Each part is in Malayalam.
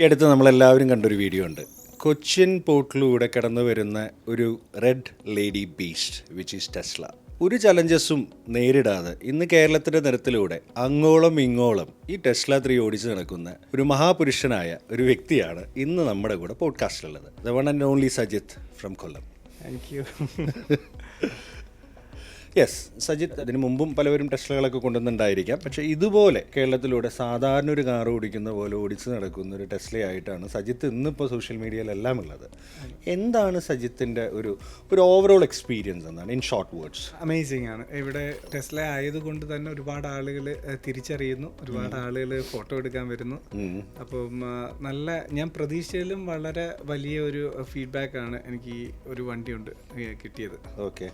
അടുത്ത് നമ്മളെല്ലാവരും കണ്ടൊരു വീഡിയോ ഉണ്ട്. കൊച്ചിൻ പോർട്ടിലൂടെ കടന്നു വരുന്ന ഒരു red lady beast which is Tesla. ഒരു ചലഞ്ചസും നേരിടാതെ ഇന്ന് കേരളത്തിൻ്റെ നിരത്തിലൂടെ അങ്ങോളം ഇങ്ങോളം ഈ ടെസ്ല 3 ഓടിച്ച് നടക്കുന്ന ഒരു മഹാപുരുഷനായ ഒരു വ്യക്തിയാണ് ഇന്ന് നമ്മുടെ കൂടെ പോഡ്കാസ്റ്റിലുള്ളത്. The one and only Sajith from Kollam. Thank you. Yes, Sajith അതിന് മുമ്പും പലവരും ടെസ്ലകളൊക്കെ കൊണ്ടുവന്നിട്ടുണ്ടായിരിക്കാം. പക്ഷേ ഇതുപോലെ കേരളത്തിലൂടെ സാധാരണ ഒരു കാർ ഓടിക്കുന്ന പോലെ ഓടിച്ച് നടക്കുന്ന ഒരു ടെസ്ലയായിട്ടാണ് സജിത്ത് ഇന്നിപ്പോൾ സോഷ്യൽ മീഡിയയിലെല്ലാം ഉള്ളത്. എന്താണ് സജിത്തിൻ്റെ ഒരു ഓവറോൾ എക്സ്പീരിയൻസ് എന്നാണ് ഇൻ ഷോർട്ട് വേർഡ്സ്? അമേസിംഗ് ആണ്. ഇവിടെ ടെസ്ല ആയതുകൊണ്ട് തന്നെ ഒരുപാട് ആളുകൾ തിരിച്ചറിയുന്നു, ഒരുപാട് ആളുകൾ ഫോട്ടോ എടുക്കാൻ വരുന്നു. അപ്പം ഞാൻ പ്രതീക്ഷയിലും വളരെ വലിയ ഒരു ഫീഡ്ബാക്കാണ് എനിക്ക് ഈ ഒരു വണ്ടി കൊണ്ട് കിട്ടിയത്. ഓക്കെ,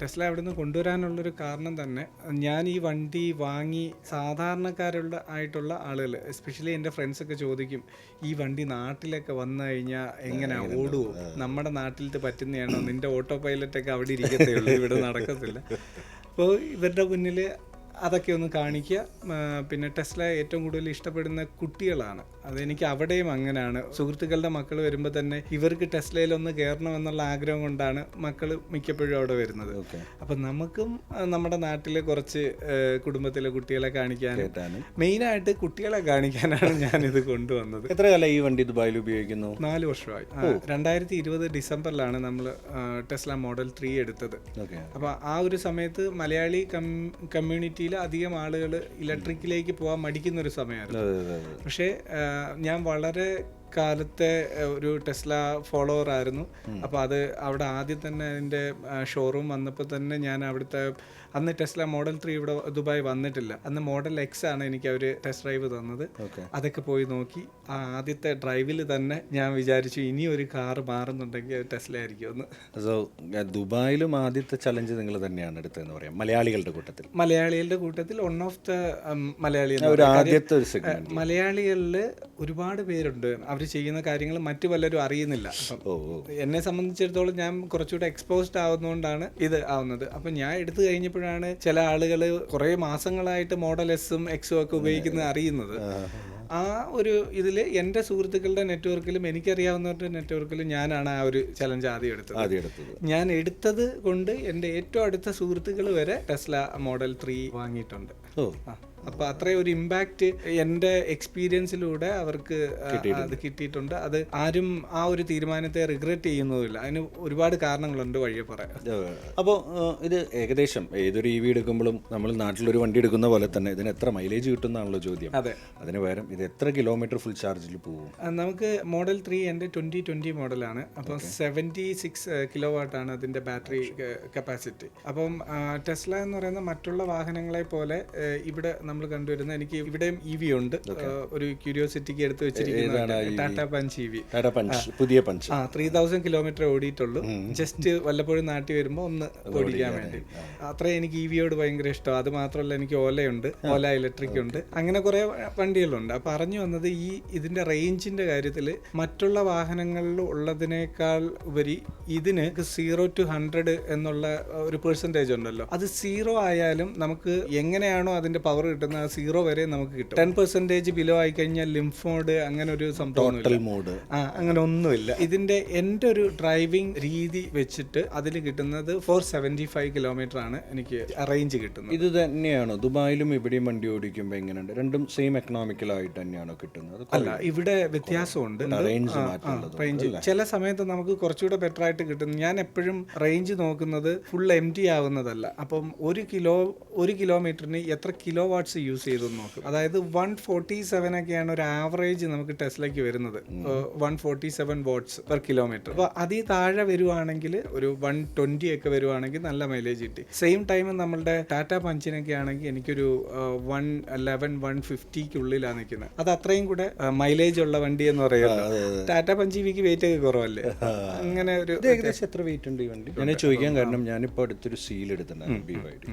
ടെസ്ല അവിടെ നിന്ന് കൊണ്ടുവരാനുള്ളൊരു കാരണം തന്നെ, ഞാൻ ഈ വണ്ടി വാങ്ങി സാധാരണക്കാരുള്ള ആയിട്ടുള്ള ആളുകൾ, എസ്പെഷ്യലി എൻ്റെ ഫ്രണ്ട്സൊക്കെ ചോദിക്കും, ഈ വണ്ടി നാട്ടിലൊക്കെ വന്നു കഴിഞ്ഞാൽ എങ്ങനെയാണ് ഓടുവോ, നമ്മുടെ നാട്ടിലത്തെ പറ്റുന്നതാണോ, നിൻ്റെ ഓട്ടോ പൈലറ്റൊക്കെ അവിടെ ഇരിക്കത്തേ ഉള്ളൂ, ഇവിടെ നടക്കത്തില്ല. അപ്പോൾ ഇവരുടെ മുന്നിൽ അതൊക്കെ ഒന്ന് കാണിക്കുക. പിന്നെ ടെസ്ല ഏറ്റവും കൂടുതൽ ഇഷ്ടപ്പെടുന്ന കുട്ടികളാണ്. അതെനിക്ക് അവിടെയും അങ്ങനെയാണ്. സുഹൃത്തുക്കളുടെ മക്കൾ വരുമ്പോൾ തന്നെ ഇവർക്ക് ടെസ്ലയിലൊന്ന് കയറണം എന്നുള്ള ആഗ്രഹം കൊണ്ടാണ് മക്കൾ മിക്കപ്പോഴും അവിടെ വരുന്നത്. അപ്പം നമുക്കും നമ്മുടെ നാട്ടിൽ കുറച്ച് കുടുംബത്തിലെ കുട്ടികളെ കാണിക്കാനും മെയിനായിട്ട് കുട്ടികളെ കാണിക്കാനാണ് ഞാനിത് കൊണ്ടുവന്നത്. എത്ര കാലം ഈ വണ്ടി ദുബായിൽ ഉപയോഗിക്കുന്നു? 4 വർഷമായി. 2020 ഡിസംബറിലാണ് നമ്മൾ ടെസ്ല മോഡൽ 3 എടുത്തത്. അപ്പോൾ ആ ഒരു സമയത്ത് മലയാളി കമ്മ്യൂണിറ്റിയിൽ അധികം ആളുകൾ ഇലക്ട്രിക്കിലേക്ക് പോകാൻ മടിക്കുന്ന ഒരു സമയമായിരുന്നു. പക്ഷേ ഞാൻ വളരെ കാലത്തെ ഒരു ടെസ്ല ഫോളോവർ ആയിരുന്നു. അപ്പോൾ അത് അവിടെ ആദ്യം തന്നെ അതിൻ്റെ ഷോറൂം വന്നപ്പോൾ തന്നെ ഞാൻ അവിടുത്തെ, അന്ന് ടെസ്ല മോഡൽ 3 ഇവിടെ ദുബായ് വന്നിട്ടില്ല, അന്ന് മോഡൽ എക്സ് ആണ് എനിക്ക് അവർ ടെസ്റ്റ് ഡ്രൈവ് തന്നത്. അതൊക്കെ പോയി നോക്കി ആ ആദ്യത്തെ ഡ്രൈവിൽ തന്നെ ഞാൻ വിചാരിച്ചു ഇനി ഒരു കാറ് മാറുന്നുണ്ടെങ്കിൽ അത് ടെസ്ല ആയിരിക്കും എന്ന്. സോ ദുബായിലും ആദ്യത്തെ ചലഞ്ച് നിങ്ങൾ തന്നെയാണ് എടുത്തതെന്ന് പറയാം, മലയാളികളുടെ കൂട്ടത്തിൽ വൺ ഓഫ് ദ മലയാളി. മലയാളികളിൽ ഒരുപാട് പേരുണ്ട്, അവർ ചെയ്യുന്ന കാര്യങ്ങൾ മറ്റു പലരും അറിയുന്നില്ല. എന്നെ സംബന്ധിച്ചിടത്തോളം ഞാൻ കുറച്ചുകൂടെ എക്സ്പോസ്ഡ് ആവുന്നതുകൊണ്ടാണ് ഇത് ആവുന്നത്. അപ്പം ഞാൻ എടുത്തു കഴിഞ്ഞപ്പോഴാണ് ചില ആളുകൾ കുറേ മാസങ്ങളായിട്ട് മോഡൽ എസും എക്സും ഒക്കെ ഉപയോഗിക്കുന്നത് അറിയുന്നത്. ആ ഒരു ഇതിൽ എൻ്റെ സുഹൃത്തുക്കളുടെ നെറ്റ്വർക്കിലും എനിക്കറിയാവുന്നവരുടെ നെറ്റ്വർക്കിലും ഞാനാണ് ആ ഒരു ചലഞ്ച് ആദ്യം എടുത്തത്. ഞാൻ എടുത്തത് കൊണ്ട് എൻ്റെ ഏറ്റവും അടുത്ത സുഹൃത്തുക്കൾ വരെ ടെസ്ല മോഡൽ 3 വാങ്ങിയിട്ടുണ്ട്. അപ്പോൾ അത്രയും ഒരു ഇമ്പാക്റ്റ് എൻ്റെ എക്സ്പീരിയൻസിലൂടെ അവർക്ക് അത് കിട്ടിയിട്ടുണ്ട്. അത് ആരും ആ ഒരു തീരുമാനത്തെ റിഗ്രറ്റ് ചെയ്യുന്നതുമില്ല. അതിന് ഒരുപാട് കാരണങ്ങളുണ്ട്, വഴിയെ പറയാം. അപ്പോൾ ഇത് ഏകദേശം ഏതൊരു EV എടുക്കുമ്പോഴും നമ്മൾ നാട്ടിലൊരു വണ്ടി എടുക്കുന്ന പോലെ തന്നെ ഇതിന് എത്ര മൈലേജ് കിട്ടുന്നതാണല്ലോ ചോദ്യം. അതെ, അതിന് പകരം ഇത് എത്ര കിലോമീറ്റർ ഫുൾ ചാർജിൽ പോകും? നമുക്ക് മോഡൽ 3 എൻ്റെ 2020 മോഡലാണ്. അപ്പം 76 കിലോവാട്ടാണ് അതിൻ്റെ ബാറ്ററി കപ്പാസിറ്റി. അപ്പം ടെസ്ല എന്ന് പറയുന്ന മറ്റുള്ള വാഹനങ്ങളെ പോലെ ഇവിടെ നമ്മൾ കണ്ടുവരുന്ന, എനിക്ക് ഇവിടെയും EV ഉണ്ട്. ഒരു ക്യൂരിയോസിറ്റിക്ക് എടുത്ത് വെച്ചിരിക്കുന്ന ടാറ്റ പഞ്ച് EV, പുതിയ പഞ്ച്. 3000 കിലോമീറ്റർ ഓടിയിട്ടുള്ളൂ. ജസ്റ്റ് വല്ലപ്പോഴും നാട്ടിൽ വരുമ്പോൾ ഒന്ന് ഓടിക്കാൻ വേണ്ടി. അത്രയും എനിക്ക് EVയോട് ഭയങ്കര ഇഷ്ടം. അത് മാത്രമല്ല, എനിക്ക് ഓലയുണ്ട്, ഓല ഇലക്ട്രിക് ഉണ്ട്, അങ്ങനെ കുറെ വണ്ടികളുണ്ട്. അപ്പൊ പറഞ്ഞു വന്നത് ഇതിന്റെ റേഞ്ചിന്റെ കാര്യത്തിൽ മറ്റുള്ള വാഹനങ്ങളിൽ ഉള്ളതിനേക്കാൾ ഉപരി ഇതിന് 0 to 100 എന്നുള്ള ഒരു പെർസെന്റേജ് ഉണ്ടല്ലോ. അത് 0 ആയാലും നമുക്ക് എങ്ങനെയാണോ അതിന്റെ പവർ കിട്ടുന്നത് 0 വരെ നമുക്ക് കിട്ടും. 10% ബിലോ ആയി കഴിഞ്ഞാൽ ലിംഫ് മോഡ് അങ്ങനെ ഒരു സംഭവം, അങ്ങനെ ഒന്നുമില്ല. ഇതിന്റെ എൻ്റെ ഒരു ഡ്രൈവിംഗ് രീതി വെച്ചിട്ട് അതിൽ കിട്ടുന്നത് 475 കിലോമീറ്റർ ആണ് എനിക്ക് റേഞ്ച് കിട്ടുന്നത്. ഇത് തന്നെയാണോ ദുബായിലും ഇവിടെയും വണ്ടി ഓടിക്കുമ്പോൾ എങ്ങനെയുണ്ട്? രണ്ടും സെയിം എക്കണോമിക്കലായിട്ട് തന്നെയാണോ കിട്ടുന്നത്? അല്ല, ഇവിടെ വ്യത്യാസമുണ്ട്. റേഞ്ച് ചില സമയത്ത് നമുക്ക് കുറച്ചുകൂടെ ബെറ്റർ ആയിട്ട് കിട്ടുന്നു. ഞാൻ എപ്പോഴും റേഞ്ച് നോക്കുന്നത് ഫുൾ എംറ്റി ആവുന്നതല്ല. അപ്പം ഒരു കിലോമീറ്ററിന് എത്ര കിലോ വാട്ട്സ് യൂസ് ചെയ്തു നോക്കും. അതായത് 147 ഒക്കെയാണ് ഒരു ആവറേജ് നമുക്ക് ടെസ്ലയ്ക്ക് വരുന്നത്. 147 വാട്ട്സ് പെർ കിലോമീറ്റർ. അപ്പോൾ അതിൽ താഴെ വരുവാണെങ്കിൽ ഒരു 120 ഒക്കെ വരുവാണെങ്കിൽ നല്ല മൈലേജ് കിട്ടി. സെയിം ടൈം നമ്മളുടെ ടാറ്റ പഞ്ചിനൊക്കെ ആണെങ്കിൽ എനിക്കൊരു 111 150 നിൽക്കുന്നത്. അത് അത്രയും കൂടെ മൈലേജ് ഉള്ള വണ്ടി എന്ന് പറയുന്നത്. ടാറ്റ പഞ്ച് EVക്ക് വെയിറ്റ് ഒക്കെ കുറവല്ലേ. അങ്ങനെ ഒരു ഏകദേശം എത്ര വെയിറ്റ് ഉണ്ട് ഈ വണ്ടി? ഞാൻ ചോദിക്കാൻ കാരണം, ഞാനിപ്പോൾ അടുത്തൊരു സീൽ എടുത്തിട്ടുണ്ടായിരുന്നു BYD.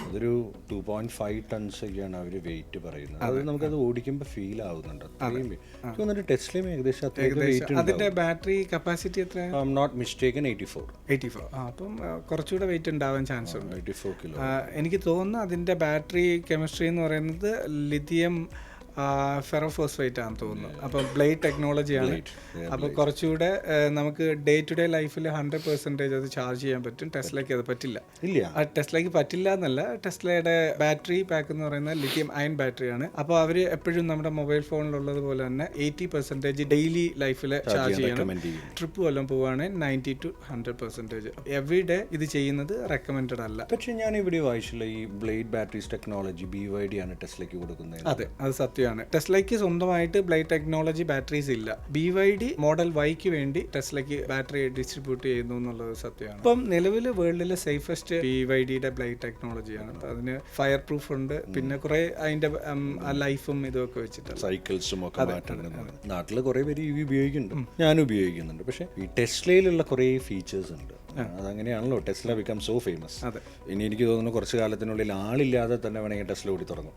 അതൊരു 2.5 ടൺസ് ഒക്കെയാണ് അവർ വെയിറ്റ് പറയുന്നത്. അത് നമുക്കത് ഓടിക്കുമ്പോൾ ഫീൽ ആവുന്നുണ്ട്. ടെസ്ലയും ഏകദേശം അതിന്റെ ബാറ്ററി കപ്പാസിറ്റി എത്ര? I am not mistaken 84. അപ്പം കുറച്ചുകൂടെ വെയിറ്റ് ഉണ്ടാവാൻ ചാൻസ് ഉണ്ട്. 84 കിലോ. എനിക്ക് തോന്നുന്നു അതിന്റെ ബാറ്ററി കെമിസ്ട്രി എന്ന് പറയുന്നത് ലിഥിയം ഫെറോഫോസ്ഫേറ്റ് ആണെന്ന് തോന്നുന്നു. അപ്പോൾ ബ്ലേഡ് ടെക്നോളജിയാണ്. അപ്പോൾ കുറച്ചുകൂടെ നമുക്ക് ഡേ ടു ഡേ ലൈഫിൽ 100% അത് ചാർജ് ചെയ്യാൻ പറ്റും. ടെസ്ലയ്ക്ക് അത് പറ്റില്ല. ടെസ്ലയ്ക്ക് പറ്റില്ല എന്നല്ല, ടെസ്ലയുടെ ബാറ്ററി പാക്ക് എന്ന് പറയുന്നത് ലിഥിയം അയൺ ബാറ്ററിയാണ്. അപ്പോൾ അവർ എപ്പോഴും നമ്മുടെ മൊബൈൽ ഫോണിലുള്ളത് പോലെ തന്നെ 80% ഡെയിലി ലൈഫിൽ ചാർജ് ചെയ്യണം. ട്രിപ്പ് വല്ലതും പോവുകയാണെങ്കിൽ 90 to 100%. എവറി ഡേ ഇത് ചെയ്യുന്നത് റെക്കമെൻഡഡ് അല്ല. പക്ഷേ ഞാൻ ഇവിടെ വായിച്ചില്ല ഈ ബ്ലേഡ് ബാറ്ററീസ് ടെക്നോളജി BYD ആണ് ടെസ്ലയ്ക്ക് കൊടുക്കുന്നത്. അതെ, അത് സത്യമാണ്. ടെസ്ലയ്ക്ക് സ്വന്തമായിട്ട് ബ്ലേഡ് ടെക്നോളജി ബാറ്ററീസ് ഇല്ല. BYD മോഡൽ Yക്ക് വേണ്ടി ടെസ്ലയ്ക്ക് ബാറ്ററി ഡിസ്ട്രിബ്യൂട്ട് ചെയ്യുന്നു എന്നുള്ളത് സത്യമാണ്. ഇപ്പം നിലവിൽ വേൾഡിലെ സേഫസ്റ്റ് BYDയുടെ ബ്ലേഡ് ടെക്നോളജിയാണ്. അതിന് ഫയർ പ്രൂഫ് ഉണ്ട്, പിന്നെ കുറെ അതിന്റെ ലൈഫും ഇതൊക്കെ വെച്ചിട്ട് സൈക്കിൾസും ഒക്കെ മാറ്റുന്നുണ്ട്. നാട്ടിൽ കുറെ പേര് EV ഉപയോഗിക്കുന്നുണ്ട്, ഞാനും ഉപയോഗിക്കുന്നുണ്ട്. പക്ഷേ ഈ ടെസ്ലയിലുള്ള കുറേ ഫീച്ചേഴ്സ് ഉണ്ട്. അതങ്ങനെയാണല്ലോ ടെസ്ല ബിക്കം സോ ഫേമസ്. ഇനി എനിക്ക് തോന്നുന്നു കുറച്ച് കാലത്തിനുള്ളിൽ ആളില്ലാതെ തന്നെ വേണമെങ്കിൽ ടെസ്ല ഓടി തുടങ്ങും.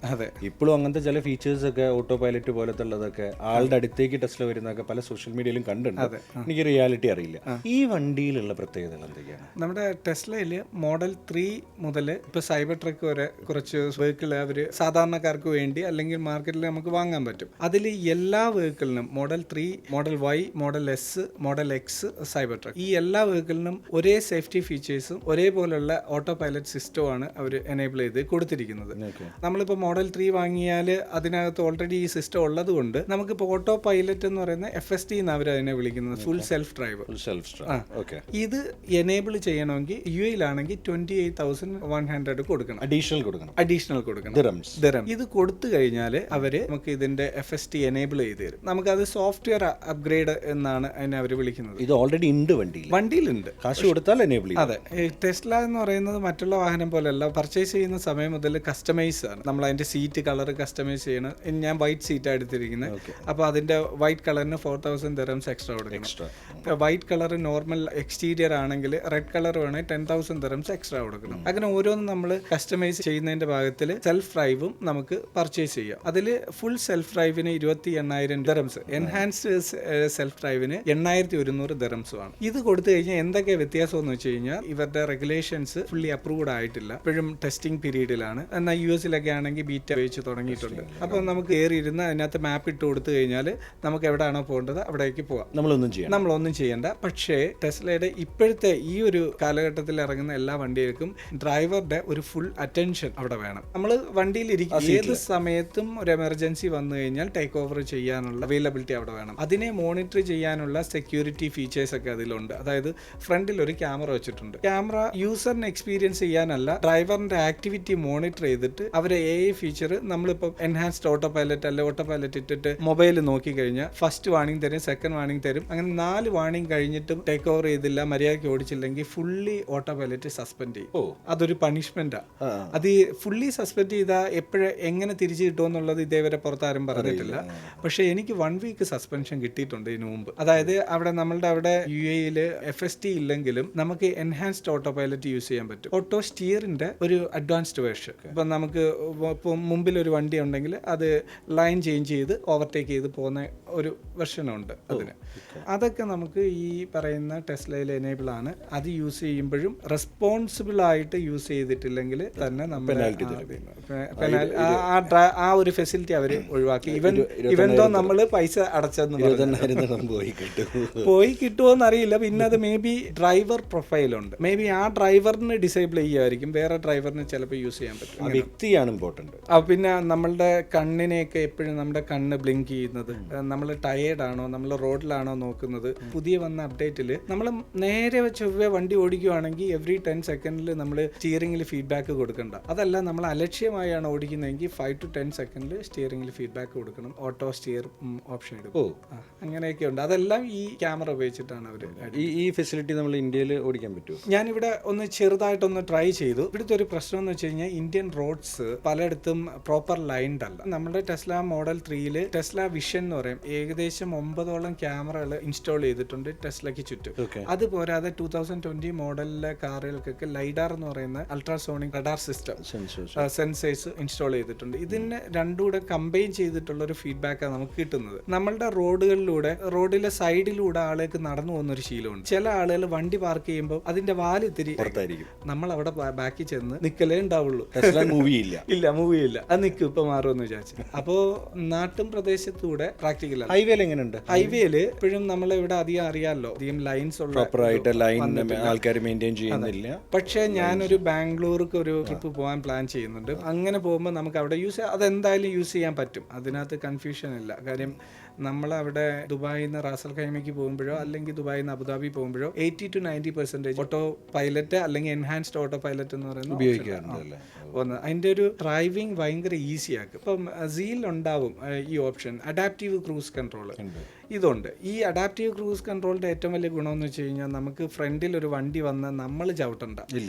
ഇപ്പോഴും അങ്ങനത്തെ ചില ഫീച്ചേഴ്സ് ഒക്കെ ഓട്ടോ പൈലറ്റ് പോലത്തെ ഉള്ളതൊക്കെ ആളുടെ അടുത്തേക്ക് ടെസ്ല വരുന്നതൊക്കെ പല സോഷ്യൽ മീഡിയയിലും കണ്ടിട്ടുണ്ട്. എനിക്ക് റിയാലിറ്റി അറിയില്ല. ഈ വണ്ടിയിലുള്ള പ്രത്യേകതകൾ എന്തൊക്കെയാണ്? നമ്മുടെ ടെസ്ലയിൽ മോഡൽ 3 മുതൽ ഇപ്പോൾ സൈബർ ട്രക്ക് വരെ കുറച്ച് വെഹിക്കിൾ അവർ സാധാരണക്കാർക്ക് വേണ്ടി അല്ലെങ്കിൽ മാർക്കറ്റിൽ നമുക്ക് വാങ്ങാൻ പറ്റും. അതിൽ എല്ലാ വെഹിക്കിളിനും model 3, model Y, model S, model X, cyber truck, ഈ എല്ലാ വെഹിക്കിളിനും ഒരേ സേഫ്റ്റി ഫീച്ചേഴ്സും ഒരേപോലുള്ള ഓട്ടോ പൈലറ്റ് സിസ്റ്റമാണ് അവർ എനേബിൾ ചെയ്ത് കൊടുത്തിരിക്കുന്നത്. നമ്മളിപ്പോൾ മോഡൽ 3 വാങ്ങിയാൽ അതിനകത്ത് ഓൾറെഡി ഈ സിസ്റ്റം ഉള്ളത് കൊണ്ട് നമുക്കിപ്പോൾ ഓട്ടോ പൈലറ്റ് എന്ന് പറയുന്ന FSD എന്ന് അവർ അതിനെ വിളിക്കുന്നത്, ഫുൾ സെൽഫ് ഡ്രൈവ്. ഇത് എനേബിൾ ചെയ്യണമെങ്കിൽ UAE-ലാണെങ്കിൽ 28,100 കൊടുക്കണം, അഡീഷണൽ കൊടുക്കണം ദിറം. ഇത് കൊടുത്തു കഴിഞ്ഞാൽ അവര് നമുക്ക് ഇതിന്റെ FSD എനേബിൾ ചെയ്ത് തരും. നമുക്കത് സോഫ്റ്റ്വെയർ അപ്ഗ്രേഡ് എന്നാണ് അതിനെ അവർ വിളിക്കുന്നത്. ഇത് ഓൾറെഡി ഉണ്ട്, വണ്ടിയിലുണ്ട്, അതെ. ടെസ്ല എന്ന് പറയുന്നത് മറ്റുള്ള വാഹനം പോലെയല്ല. പർച്ചേസ് ചെയ്യുന്ന സമയം മുതൽ കസ്റ്റമൈസ് ആണ്. നമ്മൾ അതിന്റെ സീറ്റ് കളർ കസ്റ്റമൈസ് ചെയ്യണം. ഞാൻ വൈറ്റ് സീറ്റാണ് എടുത്തിരിക്കുന്നത്. അപ്പോൾ അതിന്റെ വൈറ്റ് കളറിന് 4,000 dirhams എക്സ്ട്രാ കൊടുക്കണം. വൈറ്റ് കളർ നോർമൽ എക്സ്റ്റീരിയർ ആണെങ്കിൽ റെഡ് കളർ വേണമെങ്കിൽ 10,000 dirhams എക്സ്ട്രാ കൊടുക്കണം. അങ്ങനെ ഓരോന്നും നമ്മൾ കസ്റ്റമൈസ് ചെയ്യുന്നതിന്റെ ഭാഗത്തിൽ സെൽഫ് ഡ്രൈവും നമുക്ക് പർച്ചേസ് ചെയ്യാം. അതിൽ ഫുൾ സെൽഫ് ഡ്രൈവിന് 28,000 dirhams, എൻഹാൻസ്ഡ് സെൽഫ് ഡ്രൈവിന് 8,100 dirhams ആണ്. ഇത് കൊടുത്തു കഴിഞ്ഞാൽ എന്തൊക്കെ വ്യത്യാസം എന്ന് വെച്ച് കഴിഞ്ഞാൽ ഇവരുടെ റെഗുലേഷൻസ് ഫുള്ളി അപ്രൂവ്ഡ് ആയിട്ടില്ല, ഇപ്പോഴും ടെസ്റ്റിംഗ് പീരീഡിലാണ്. എന്നാൽ US-ലൊക്കെ ആണെങ്കിൽ ബീറ്റ ഉപയോഗിച്ച് തുടങ്ങിയിട്ടുണ്ട്. അപ്പോൾ നമുക്ക് കയറിയിരുന്ന് അതിനകത്ത് മാപ്പ് ഇട്ട് കൊടുത്തു കഴിഞ്ഞാൽ നമുക്ക് എവിടെയാണോ പോകേണ്ടത് അവിടേക്ക് പോകാം. നമ്മളൊന്നും ചെയ്യേണ്ട. പക്ഷേ ടെസ്ലയുടെ ഇപ്പോഴത്തെ ഈ ഒരു കാലഘട്ടത്തിൽ ഇറങ്ങുന്ന എല്ലാ വണ്ടികൾക്കും ഡ്രൈവറുടെ ഒരു ഫുൾ അറ്റൻഷൻ അവിടെ വേണം. നമ്മൾ വണ്ടിയിൽ ഇരിക്കും, ഏത് സമയത്തും ഒരു എമർജൻസി വന്നു കഴിഞ്ഞാൽ ടേക്ക് ഓവർ ചെയ്യാനുള്ള അവൈലബിലിറ്റി അവിടെ വേണം. അതിനെ മോണിറ്റർ ചെയ്യാനുള്ള സെക്യൂരിറ്റി ഫീച്ചേഴ്സ് ഒക്കെ അതിലുണ്ട്. അതായത് ഫ്രണ്ടിൽ ഒരു ക്യാമറ വെച്ചിട്ടുണ്ട്. ക്യാമറ യൂസറിന് എക്സ്പീരിയൻസ് ചെയ്യാനല്ല, ഡ്രൈവറിന്റെ ആക്ടിവിറ്റി മോണിറ്റർ ചെയ്തിട്ട് അവരെ AI ഫീച്ചർ നമ്മളിപ്പോൾ എൻഹാൻസ്ഡ് ഓട്ടോ പൈലറ്റ് അല്ലെ ഓട്ടോ പൈലറ്റ് ഇട്ടിട്ട് മൊബൈൽ നോക്കി കഴിഞ്ഞാൽ ഫസ്റ്റ് വാർണിംഗ് തരും, സെക്കൻഡ് വാർണിംഗ് തരും. അങ്ങനെ 4 വാർണിംഗ് കഴിഞ്ഞിട്ടും ടേക്ക് ഓവർ ചെയ്തില്ല, മര്യാദയ്ക്ക് ഓടിച്ചില്ലെങ്കിൽ ഫുള്ളി ഓട്ടോ പൈലറ്റ് സസ്പെൻഡ് ചെയ്യും. അതൊരു പണിഷ്മെന്റാ. അത് ഫുള്ളി സസ്പെൻഡ് ചെയ്താൽ എങ്ങനെ തിരിച്ചു കിട്ടുമെന്നുള്ളത് ഇതേവരെ പുറത്താരും പറഞ്ഞിട്ടില്ല. പക്ഷെ എനിക്ക് 1 വീക്ക് സസ്പെൻഷൻ കിട്ടിയിട്ടുണ്ട് ഇതിനു മുമ്പ്. അതായത് അവിടെ നമ്മളുടെ അവിടെ UAE-ൽ FSD ഇല്ലെങ്കിലും നമുക്ക് എൻഹാൻസ്ഡ് ഓട്ടോ പൈലറ്റ് യൂസ് ചെയ്യാൻ പറ്റും. ഓട്ടോ സ്റ്റിയറിന്റെ ഒരു അഡ്വാൻസ്ഡ് വേർഷൻ. ഇപ്പം നമുക്ക് ഇപ്പം മുമ്പിൽ ഒരു വണ്ടി ഉണ്ടെങ്കിൽ അത് ലൈൻ ചേഞ്ച് ചെയ്ത് ഓവർടേക്ക് ചെയ്ത് പോകുന്ന ഒരു വെർഷനുണ്ട് അതിന്. അതൊക്കെ നമുക്ക് ഈ പറയുന്ന ടെസ്ലയിൽ എനേബിൾ ആണ്. അത് യൂസ് ചെയ്യുമ്പോഴും റെസ്പോൺസിബിൾ ആയിട്ട് യൂസ് ചെയ്തിട്ടില്ലെങ്കിൽ തന്നെ നമ്മൾ ആ ഒരു ഫെസിലിറ്റി അവർ ഒഴിവാക്കി. ഇവൻ ദോ നമ്മൾ പൈസ അടച്ചെന്ന് പോയി കിട്ടുമോന്ന് അറിയില്ല. പിന്നെ അത് മേ ബി ഡ്രൈവർ പ്രൊഫൈലുണ്ട്, മേ ബി ആ ഡ്രൈവറിന് ഡിസേബിൾ ചെയ്യുമായിരിക്കും, വേറെ ഡ്രൈവറിന് ചിലപ്പോൾ യൂസ് ചെയ്യാൻ പറ്റും. വ്യക്തിയാണ് ഇമ്പോർട്ടന്റ്. പിന്നെ നമ്മളുടെ കണ്ണിനെയൊക്കെ എപ്പോഴും നമ്മുടെ കണ്ണ് ബ്ലിങ്ക് ചെയ്യുന്നത്, നമ്മൾ ടയേർഡ് ആണോ, നമ്മൾ റോഡിലാണോ നോക്കുന്നത്. പുതിയ വന്ന അപ്ഡേറ്റിൽ നമ്മൾ നേരെ ചൊവ്വേ വണ്ടി ഓടിക്കുകയാണെങ്കിൽ എവറി 10 സെക്കൻഡിൽ നമ്മൾ സ്റ്റിയറിംഗിൽ ഫീഡ്ബാക്ക് കൊടുക്കണ്ട. അതല്ല, നമ്മൾ അലക്ഷ്യമായാണ് ഓടിക്കുന്നതെങ്കിൽ 5 to 10 സെക്കൻഡിൽ സ്റ്റിയറിംഗിൽ ഫീഡ്ബാക്ക് കൊടുക്കണം. ഓട്ടോ സ്റ്റിയർ ഓപ്ഷൻ എടുക്കും. അങ്ങനെയൊക്കെ ഉണ്ട്. അതെല്ലാം ഈ ക്യാമറ ഉപയോഗിച്ചിട്ടാണ് അവർ. ഈ ഫെസിലിറ്റി നമ്മൾ ഇന്ത്യയിൽ ഓടിക്കാൻ പറ്റുമോ? ഞാനിവിടെ ഒന്ന് ചെറുതായിട്ടൊന്ന് ട്രൈ ചെയ്തു. ഇവിടുത്തെ ഒരു പ്രശ്നം എന്ന് വെച്ച് കഴിഞ്ഞാൽ ഇന്ത്യൻ റോഡ്സ് പലയിടത്തും പ്രോപ്പർ ലൈൻഡ് അല്ല. നമ്മുടെ ടെസ്ല മോഡൽ 3-ൽ ടെസ്ല വിഷൻ എന്ന് പറയും, ഏകദേശം 9ഓളം ക്യാമറകൾ ഇൻസ്റ്റാൾ ചെയ്തിട്ടുണ്ട് ടെസ്ലയ്ക്ക് ചുറ്റും. അതുപോരാതെ 2020 മോഡലിലെ കാറുകൾക്കൊക്കെ ലൈഡാർ എന്ന് പറയുന്ന ultrasonic radar system sensors install ചെയ്തിട്ടുണ്ട്. ഇതിനെ രണ്ടുകൂടെ കമ്പൈൻ ചെയ്തിട്ടുള്ള ഒരു ഫീഡ്ബാക്കാണ് നമുക്ക് കിട്ടുന്നത്. നമ്മളുടെ റോഡിലെ സൈഡിലൂടെ ആളുകൾക്ക് നടന്നു പോകുന്ന ഒരു ശീലമുണ്ട്. ചില ആളുകൾ വണ്ടി പാർക്ക് ചെയ്യുമ്പോൾ അതിന്റെ വാല് ഇത്തിരി പുറത്തായിരിക്കും. നമ്മൾ അവിടെ ബാക്കിൽ ചെന്ന് നിൽക്കലേ ഉണ്ടാവുള്ളൂ. ടെസ്ല മൂവിയില്ല. ഇല്ല, മൂവിയില്ല. അത് നിൽക്കും, ഇപ്പൊ മാറുമെന്ന് വിചാരിച്ചു. അപ്പോ നാട്ടും പ്രദേശത്തൂടെ പ്രാക്ടിക്കൽ ആണ്. ഹൈവേയിൽ എങ്ങനെയുണ്ട്? ഹൈവേയില് ഇപ്പോഴും നമ്മൾ ഇവിടെ അധികം അറിയാമല്ലോ, അധികം ലൈൻസ് ഉള്ള പ്രോപ്പറായിട്ട് ലൈൻ ആൾക്കാർ മെയിൻറ്റെയിൻ ചെയ്യുന്നില്ല. പക്ഷേ ഞാനൊരു ബാംഗ്ലൂർക്ക് ഒരു ട്രിപ്പ് പോകാൻ പ്ലാൻ ചെയ്യുന്നുണ്ട്. അങ്ങനെ പോകുമ്പോൾ നമുക്ക് അവിടെ അതെന്തായാലും യൂസ് ചെയ്യാൻ പറ്റും. അതിനകത്ത് കൺഫ്യൂഷൻ ഇല്ല. കാര്യം നമ്മളവിടെ ദുബായിൽ നിന്ന് റാസൽ ഖൈമയ്ക്ക് പോകുമ്പോഴോ അല്ലെങ്കിൽ ദുബായിൽ നിന്ന് അബുദാബി പോകുമ്പോഴോ 80 to 90% ഓട്ടോ പൈലറ്റ് അല്ലെങ്കിൽ എൻഹാൻസ്ഡ് ഓട്ടോ പൈലറ്റ് എന്ന് പറയുന്നത് ഉപയോഗിക്കാറുണ്ടല്ലേ? അതിൻ്റെ ഒരു ഡ്രൈവിംഗ് ഭയങ്കര ഈസി ആക്കും. ഇപ്പം സീൽ ഉണ്ടാവും ഈ ഓപ്ഷൻ അഡാപ്റ്റീവ് ക്രൂസ് കൺട്രോൾ. ഇതുണ്ട്. ഈ അഡാപ്റ്റീവ് ക്രൂസ് കൺട്രോളിന്റെ ഏറ്റവും വലിയ ഗുണമെന്ന് വെച്ച് കഴിഞ്ഞാൽ നമുക്ക് ഫ്രണ്ടിൽ ഒരു വണ്ടി വന്ന് നമ്മൾ ചവിട്ടണ്ട,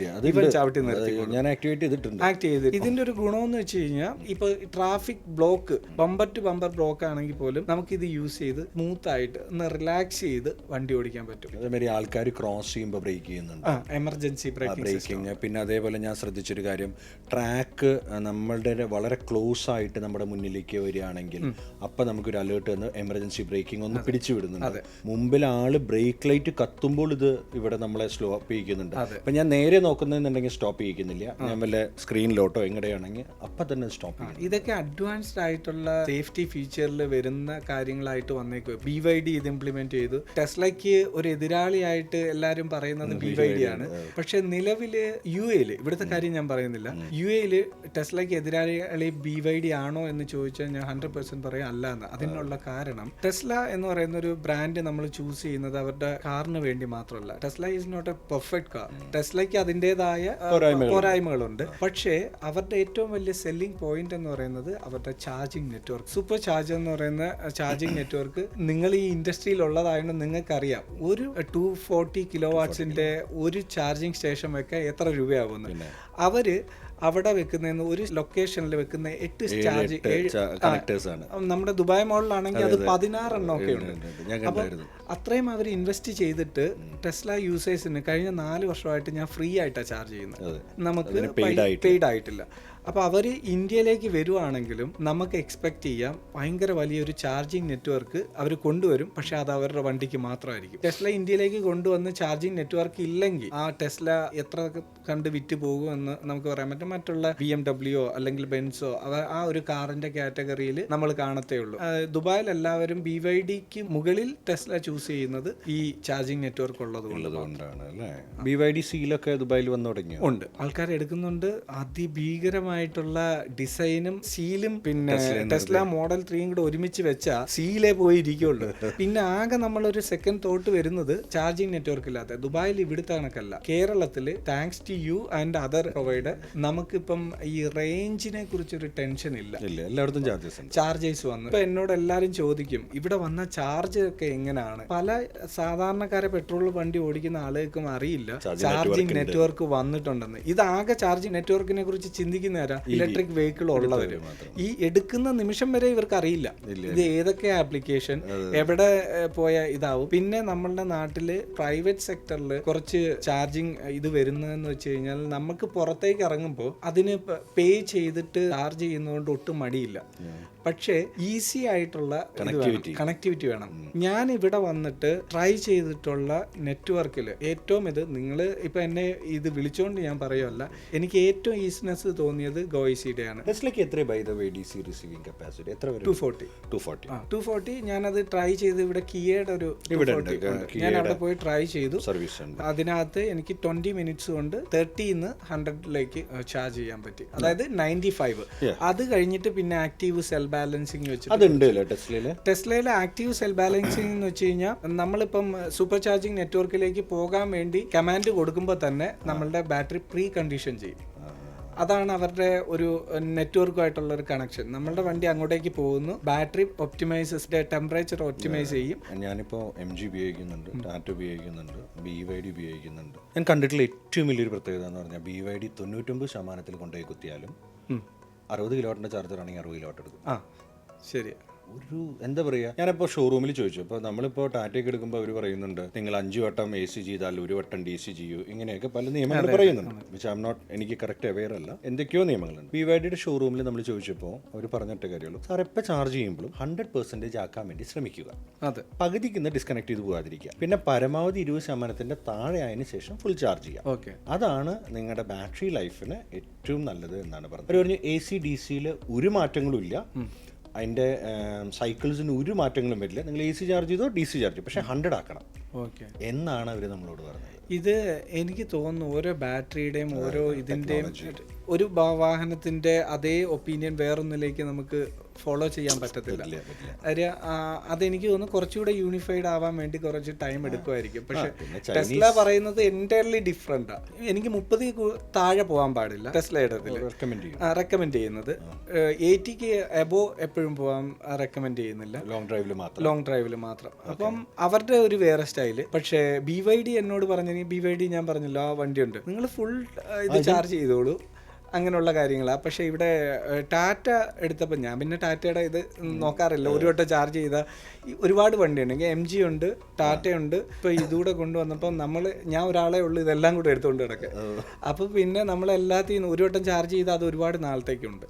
ഇവൻ ചവിട്ടി നിർത്തി ഞാൻ ആക്ടിവേറ്റ് ചെയ്തിട്ടുണ്ട്. ആക്ട് ചെയ്ത് ഇതിന്റെ ഒരു ഗുണമെന്ന് വെച്ച് കഴിഞ്ഞാൽ ഇപ്പൊ traffic block, bumper to bumper block ആണെങ്കിൽ പോലും നമുക്ക് ഇത് യൂസ് ചെയ്ത് സ്മൂത്ത് ആയിട്ട് ഒന്ന് റിലാക്സ് ചെയ്ത് വണ്ടി ഓടിക്കാൻ പറ്റും. അതേമാതിരി ആൾക്കാർ ക്രോസ് ചെയ്യുമ്പോൾ ബ്രേക്ക് ചെയ്യുന്നുണ്ട്, എമർജൻസി ബ്രേക്കിംഗ്. പിന്നെ അതേപോലെ ഞാൻ ശ്രദ്ധിച്ചൊരു കാര്യം, ട്രാക്ക് നമ്മളുടെ വളരെ ക്ലോസ് ആയിട്ട് നമ്മുടെ മുന്നിലേക്ക് വരികയാണെങ്കിൽ അപ്പൊ നമുക്കൊരു അലേർട്ട് വന്ന് എമർജൻസി ബ്രേക്കിംഗ് ഒന്ന് പിടിച്ചു വിടുന്നുണ്ട്. മുമ്പിൽ ആള് ബ്രേക്ക് ലൈറ്റ് കത്തുമ്പോൾ ഇത് ഇവിടെ നമ്മളെ സ്റ്റോപ്പ് ചെയ്യിക്കുന്നുണ്ട്. അപ്പൊ ഞാൻ നേരെ നോക്കുന്നുണ്ടെങ്കിൽ സ്റ്റോപ്പ് ചെയ്യിക്കുന്നില്ല, ഞാൻ വല്ല സ്ക്രീനിലോട്ടോ എങ്ങനെയാണെങ്കിൽ അപ്പൊ തന്നെ സ്റ്റോപ്പ് ചെയ്യും. ഇതൊക്കെ അഡ്വാൻസ്ഡ് ആയിട്ടുള്ള സേഫ്റ്റി ഫീച്ചറിൽ വരുന്ന കാര്യങ്ങളായിട്ട് വന്നേക്കും. BYD ഇത് ഇംപ്ലിമെന്റ് ചെയ്തു. ടെസ്ലയ്ക്ക് ഒരു എതിരാളിയായിട്ട് എല്ലാവരും പറയുന്നത് BYD ആണ്. പക്ഷെ നിലവില് UAE ഇവിടുത്തെ കാര്യം ഞാൻ പറയുന്നില്ല, UAE ടെസ്ലയ്ക്ക് എതിരാളി BYD ആണോ എന്ന് ചോദിച്ചാൽ ഞാൻ 100% പറയാം അല്ല എന്ന്. അതിനുള്ള കാരണം ടെസ്ല എന്ന് പറയുന്ന ഒരു ബ്രാൻഡ് നമ്മൾ ചൂസ് ചെയ്യുന്നത് അവരുടെ കാറിന് വേണ്ടി മാത്രമല്ല. Tesla is not a perfect car. ടെസ്ലയ്ക്ക് അതിൻ്റെതായ പോരായ്മകളുണ്ട്. പക്ഷേ അവരുടെ ഏറ്റവും വലിയ സെല്ലിംഗ് പോയിന്റ് എന്ന് പറയുന്നത് അവരുടെ ചാർജിങ് നെറ്റ്വർക്ക്. സൂപ്പർ ചാർജർ എന്ന് പറയുന്ന ചാർജിങ് നെറ്റ്വർക്ക് നിങ്ങൾ ഈ ഇൻഡസ്ട്രിയിൽ ഉള്ളതായതുകൊണ്ട് നിങ്ങൾക്കറിയാം, ഒരു 240 കിലോവാട്ട്സിന്റെ ഒരു ചാർജിങ് സ്റ്റേഷൻ വെക്കാൻ എത്ര രൂപയാവുന്നു. അവര് അവിടെ വെക്കുന്ന ഒരു ലൊക്കേഷനിൽ വെക്കുന്ന 8 ചാർജ് നമ്മുടെ ദുബായ് മോളിലാണെങ്കിൽ അത് 16 എണ്ണം ഒക്കെ ഉണ്ട്. അപ്പൊ അത്രയും അവർ ഇൻവെസ്റ്റ് ചെയ്തിട്ട് ടെസ്ല യൂസേഴ്സിന് കഴിഞ്ഞ 4 വർഷമായിട്ട് ഞാൻ ഫ്രീ ആയിട്ടാണ് ചാർജ് ചെയ്യുന്നത്, നമുക്ക് പെയ്ഡ് ആയിട്ടില്ല. അപ്പോൾ അവർ ഇന്ത്യയിലേക്ക് വരുവാണെങ്കിലും നമുക്ക് എക്സ്പെക്ട് ചെയ്യാം ഭയങ്കര വലിയൊരു ചാർജിങ് നെറ്റ്വർക്ക് അവർ കൊണ്ടുവരും. പക്ഷെ അത് അവരുടെ വണ്ടിക്ക് മാത്രമായിരിക്കും. ടെസ്ല ഇന്ത്യയിലേക്ക് കൊണ്ടുവന്ന് ചാർജിങ് നെറ്റ്വർക്ക് ഇല്ലെങ്കിൽ ആ ടെസ്ല എത്ര കണ്ട് വിറ്റ് പോകുമെന്ന് നമുക്ക് പറയാൻ പറ്റും. മറ്റുള്ള BMW അല്ലെങ്കിൽ ബെൻസോ ആ ഒരു കാറിന്റെ കാറ്റഗറിയിൽ നമ്മൾ കാണത്തേ ഉള്ളൂ. ദുബായിൽ എല്ലാവരും BYDക്ക് മുകളിൽ ടെസ്ല ചൂസ് ചെയ്യുന്നത് ഈ ചാർജിങ് നെറ്റ്വർക്ക് ഉള്ളതുകൊണ്ടാണ് അല്ലേ? BYD സീലൊക്കെ ദുബായിൽ വന്നു തുടങ്ങി ഉണ്ട്, ആൾക്കാർ എടുക്കുന്നുണ്ട്. അതിഭീകരമായിട്ടുള്ള ഡിസൈനും സീലും പിന്നെ ടെസ്ല മോഡൽ 3 കൂടെ ഒരുമിച്ച് വെച്ചാ സീലേ പോയി ഇരിക്കുള്ളൂ. പിന്നെ ആകെ നമ്മളൊരു സെക്കൻഡ് തോട്ട് വരുന്നത് ചാർജിങ് നെറ്റ്വർക്ക് ഇല്ലാത്ത ദുബായിൽ ഇവിടുത്തെ കണക്കല്ല. കേരളത്തില് thanks to you and other provider നമുക്കിപ്പം ഈ റേഞ്ചിനെ കുറിച്ചൊരു ടെൻഷൻ ഇല്ല. എല്ലായിടത്തും ചാർജേഴ്സ് വന്നു. ഇപ്പൊ എന്നോട് എല്ലാരും ചോദിക്കും ഇവിടെ വന്ന ചാർജ് ഒക്കെ എങ്ങനെയാണ്. പല സാധാരണക്കാരെ പെട്രോൾ വണ്ടി ഓടിക്കുന്ന ആളുകൾക്കും അറിയില്ല ചാർജിങ് നെറ്റ്വർക്ക് വന്നിട്ടുണ്ടെന്ന്. ഇതാകെ ചാർജിങ് നെറ്റ്വർക്കിനെ കുറിച്ച് ചിന്തിക്കുന്ന ഇലക്ട്രിക് വെഹിക്കിൾ ഉള്ളവര് ഈ എടുക്കുന്ന നിമിഷം വരെ ഇവർക്ക് അറിയില്ല ഇത് ഏതൊക്കെ ആപ്ലിക്കേഷൻ എവിടെ പോയ ഇതാവും. പിന്നെ നമ്മളുടെ നാട്ടില് പ്രൈവറ്റ് സെക്ടറിൽ കുറച്ച് ചാർജിങ് ഇത് വരുന്നതെന്ന് വെച്ച് കഴിഞ്ഞാൽ നമുക്ക് പുറത്തേക്ക് ഇറങ്ങുമ്പോൾ അതിന് പേ ചെയ്തിട്ട് ചാർജ് ചെയ്യുന്നതുകൊണ്ട് ഒട്ടും മടിയില്ല. പക്ഷേ ഈസി ആയിട്ടുള്ള കണക്ടിവിറ്റി വേണം. ഞാൻ ഇവിടെ വന്നിട്ട് ട്രൈ ചെയ്തിട്ടുള്ള നെറ്റ്വർക്കിൽ ഏറ്റവും നിങ്ങൾ ഇപ്പൊ എന്നെ ഇത് വിളിച്ചോണ്ട് ഞാൻ പറയുമല്ല, എനിക്ക് ഏറ്റവും ഈസിനെസ് തോന്നിയത് ഗോയിസിയുടെ ആണ്. റിസീവിംഗ് കപ്പാസിറ്റി എത്ര വരും? 240. ഞാനത് ട്രൈ ചെയ്ത് ഇവിടെ കിയയുടെ ഒരു ഞാൻ അവിടെ പോയി ട്രൈ ചെയ്തു. അതിനകത്ത് എനിക്ക് 20 മിനിറ്റ്സ് കൊണ്ട് 30 100 ചാർജ് ചെയ്യാൻ പറ്റി. അതായത് 95. അത് കഴിഞ്ഞിട്ട് പിന്നെ ആക്റ്റീവ് സെൽ ബാലൻസിങ് വെച്ചിട്ട് ടെസ്ലയിലെ ആക്റ്റീവ് സെൽ ബാലൻസിംഗ് എന്ന് വെച്ച് കഴിഞ്ഞാൽ നമ്മളിപ്പം സൂപ്പർ ചാർജിങ് നെറ്റ്വർക്കിലേക്ക് പോകാൻ വേണ്ടി കമാൻഡ് കൊടുക്കുമ്പോൾ തന്നെ നമ്മളുടെ ബാറ്ററി പ്രീ കണ്ടീഷൻ ചെയ്യും. അതാണ് അവരുടെ ഒരു നെറ്റ്വർക്കുമായിട്ടുള്ള ഒരു കണക്ഷൻ. നമ്മളുടെ വണ്ടി അങ്ങോട്ടേക്ക് പോകുന്നു, ബാറ്ററി ഒപ്റ്റിമൈസസ് ടെമ്പറേച്ചർ ഒപ്റ്റിമൈസ് ചെയ്യും. ഞാനിപ്പോൾ MG ഉപയോഗിക്കുന്നുണ്ട്, ടാറ്റ ഉപയോഗിക്കുന്നുണ്ട്, BYD ഉപയോഗിക്കുന്നുണ്ട്. ഞാൻ കണ്ടിട്ടുള്ള ഏറ്റവും വലിയൊരു പ്രത്യേകത എന്ന് പറഞ്ഞാൽ BYD 99% കൊണ്ടുപോയി കുത്തിയാലും 60 കിലോവാട്ടിന്റെ ചാർജർ ആണെങ്കിൽ 60 കിലോവാട്ട് എടുക്കും. ശരി, ഒരു എന്താ പറയുക, ഞാനിപ്പോൾ ഷോറൂമിൽ ചോദിച്ചു, ഇപ്പോൾ നമ്മളിപ്പോൾ ടാറ്റയ്ക്ക് എടുക്കുമ്പോൾ അവർ പറയുന്നുണ്ട് നിങ്ങൾ 5 വട്ടം AC ചെയ്താൽ 1 വട്ടം DC ചെയ്യൂ, ഇങ്ങനെയൊക്കെ പല നിയമങ്ങൾ പറയുന്നുണ്ട്. വിച്ച് ഐ എം നോട്ട്, എനിക്ക് കറക്റ്റ് അവെയർ അല്ല, എന്തൊക്കെയോ നിയമങ്ങളുണ്ട്. BYDയുടെ ഷോറൂമിൽ നമ്മൾ ചോദിച്ചപ്പോൾ അവർ പറഞ്ഞിട്ട കാര്യമുള്ളൂ, സാർ എപ്പോൾ ചാർജ് ചെയ്യുമ്പോഴും 100% ആക്കാൻ വേണ്ടി ശ്രമിക്കുക, അതെ, പകുതിക്ക് ഡിസ്കണക്ട് ചെയ്ത് പോകാതിരിക്കുക, പിന്നെ പരമാവധി 20% താഴെ ആയതിനു ശേഷം ഫുൾ ചാർജ് ചെയ്യാം. ഓക്കെ, അതാണ് നിങ്ങളുടെ ബാറ്ററി ലൈഫിന് ഏറ്റവും നല്ലത് എന്നാണ് പറഞ്ഞത്. അവർ പറഞ്ഞു AC DC-യിൽ ഒരു മാറ്റങ്ങളും ഇല്ല, അതിൻ്റെ സൈക്കിൾസിന് ഒരു മാറ്റങ്ങളും വരില്ല, നിങ്ങൾ AC ചാർജ് ചെയ്തോ DC ചാർജ് ചെയ്തോ, പക്ഷേ 100 ആക്കണം ഓക്കെ എന്നാണ് അവർ നമ്മളോട് പറഞ്ഞത്. ഇത് എനിക്ക് തോന്നുന്നു ഓരോ ബാറ്ററിയുടെയും ഓരോ ഇതിൻ്റെയും ഒരു വാഹനത്തിൻ്റെ അതേ ഒപ്പീനിയൻ വേറൊന്നിലേക്ക് നമുക്ക് ഫോളോ ചെയ്യാൻ പറ്റത്തില്ല. കാര്യം അതെനിക്ക് തോന്നുന്നു കുറച്ചുകൂടെ യൂണിഫൈഡ് ആവാൻ വേണ്ടി കുറച്ച് ടൈം എടുക്കുമായിരിക്കും. പക്ഷെ ടെസ്ല പറയുന്നത് എൻറ്റയർലി ഡിഫറെൻറ്റാണ്. എനിക്ക് 30 താഴെ പോകാൻ പാടില്ല ടെസ്ലയുടെ റെക്കമെൻഡ് ചെയ്യുന്നത്. 80ക്ക് എബോ എപ്പോഴും പോകാൻ റെക്കമെൻഡ് ചെയ്യുന്നില്ല, ലോങ് ഡ്രൈവിൽ മാത്രം. അപ്പം അവരുടെ ഒരു വേറെ സ്റ്റൈല്. പക്ഷേ BYD എന്നോട് പറഞ്ഞു, BYD ഞാൻ പറഞ്ഞല്ലോ ആ വണ്ടിയുണ്ട്, നിങ്ങൾ ഫുൾ ഇത് ചാർജ് ചെയ്തോളൂ, അങ്ങനെയുള്ള കാര്യങ്ങളാണ്. പക്ഷേ ഇവിടെ ടാറ്റ എടുത്തപ്പോൾ ഞാൻ പിന്നെ ടാറ്റയുടെ ഇത് നോക്കാറില്ല. ഒരു വട്ടം ചാർജ് ചെയ്താൽ ഒരുപാട് വണ്ടിയുണ്ടെങ്കിൽ MG ഉണ്ട്, ടാറ്റയുണ്ട്. ഇപ്പോൾ ഇതുകൂടെ കൊണ്ടുവന്നപ്പോൾ ഞാൻ ഒരാളെ ഉള്ളൂ ഇതെല്ലാം കൂടെ എടുത്തുകൊണ്ട് കിടക്കുക. അപ്പോൾ പിന്നെ നമ്മളെല്ലാத்தைയും ഒരു വട്ടം ചാർജ് ചെയ്താൽ അത് ഒരുപാട് നാളത്തേക്കുണ്ട്.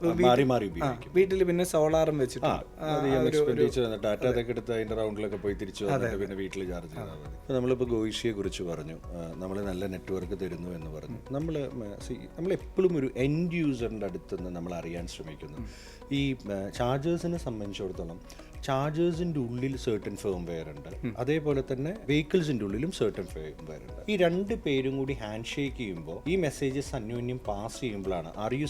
വീട്ടിൽ പിന്നെ സോളാറും വെച്ചിട്ടുണ്ട്. നമ്മളിപ്പോൾ ഗോയിഷിയെ കുറിച്ച് പറഞ്ഞു, നമ്മൾ നല്ല നെറ്റ്വർക്ക് തരുന്നു എന്ന് പറഞ്ഞു. നമ്മളെപ്പോഴും ഒരു എൻഡ് യൂസറിൻ്റെ അടുത്ത് നിന്ന് നമ്മൾ അറിയാൻ ശ്രമിക്കുന്നു. ഈ ചാർജേഴ്സിനെ സംബന്ധിച്ചിടത്തോളം ചാർജേഴ്സിൻ്റെ ഉള്ളിൽ സർട്ടൻ ഫേംവെയർ ഉണ്ട്, അതേപോലെ തന്നെ വെഹിക്കിൾസിൻ്റെ ഉള്ളിലും സർട്ടൻ ഫേംവെയർ ഉണ്ട്. ഈ 2 പേരും കൂടി ഹാൻഡ് ഷേക്ക് ചെയ്യുമ്പോൾ ഈ മെസ്സേജസ് അന്യോന്യം പാസ് ചെയ്യുമ്പോഴാണ് ആർ യു